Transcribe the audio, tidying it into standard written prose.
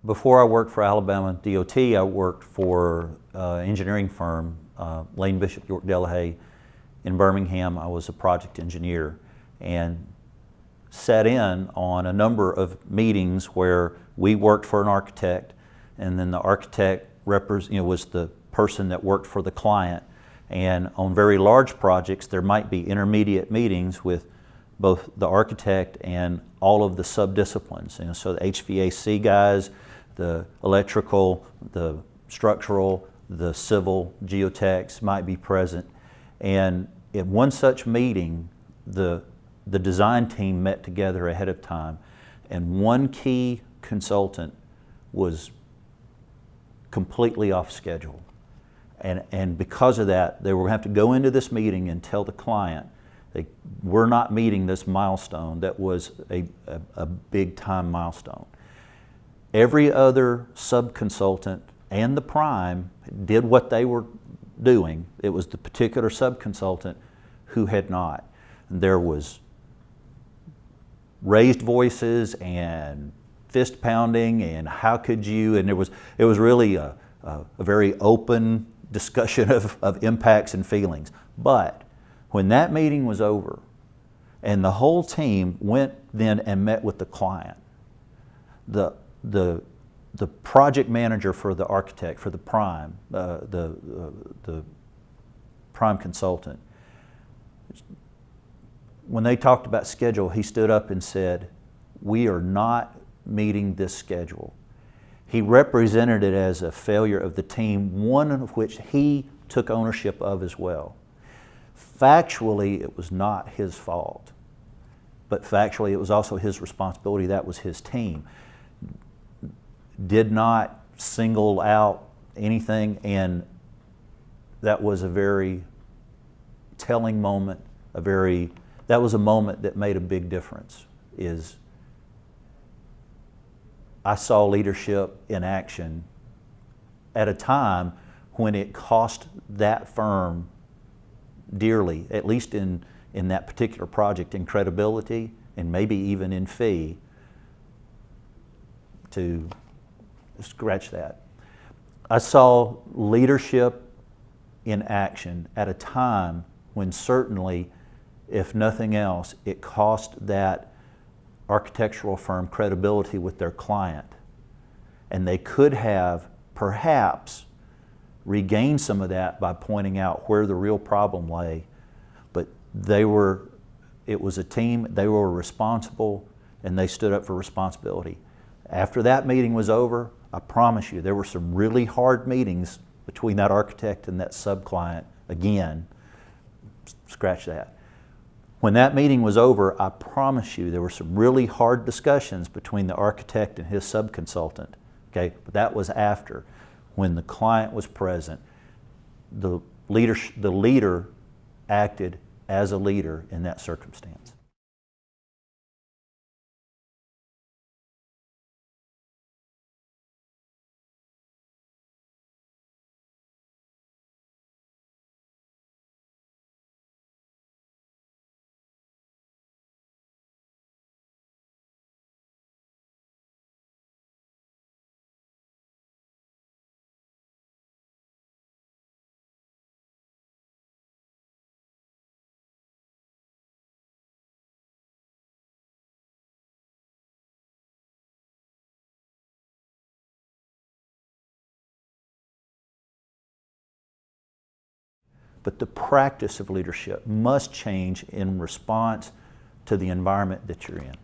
Before I worked for Alabama DOT, I worked for an engineering firm, Lane Bishop York Delahaye in Birmingham. I was a project engineer and sat in on a number of meetings where we worked for an architect, and then the architect was the person that worked for the client. And on very large projects, there might be intermediate meetings with both the architect and all of the sub-disciplines. And so the HVAC guys, the electrical, the structural, the civil, geotechs might be present. And in one such meeting, the design team met together ahead of time, and one key consultant was completely off schedule. And because of that, they were going to have to go into this meeting and tell the client we're not meeting this milestone that was a big time milestone. Every other sub-consultant and the prime did what they were doing. It was the particular sub-consultant who had not. And there was raised voices and fist pounding and how could you, and it was really a very open discussion of impacts and feelings. But when that meeting was over and the whole team went then and met with the client, the project manager for the architect, for the prime, the prime consultant, when they talked about schedule, he stood up and said, "We are not meeting this schedule." He represented it as a failure of the team, one of which he took ownership of as well. Factually, it was not his fault, but factually, it was also his responsibility. That was his team. Did not single out anything, and that was a very telling moment, that was a moment that made a big difference. I saw leadership in action at a time when it cost that firm dearly, at least in that particular project, in credibility and maybe even in fee, to scratch that. I saw leadership in action at a time when certainly, if nothing else, it cost that architectural firm credibility with their client. And they could have perhaps regained some of that by pointing out where the real problem lay. But it was a team, they were responsible, and they stood up for responsibility. After that meeting was over, I promise you, there were some really hard meetings between that architect and that sub-client. Again, scratch that. When that meeting was over, I promise you there were some really hard discussions between the architect and his sub-consultant. Okay, but that was after. When the client was present, the leader acted as a leader in that circumstance. But the practice of leadership must change in response to the environment that you're in.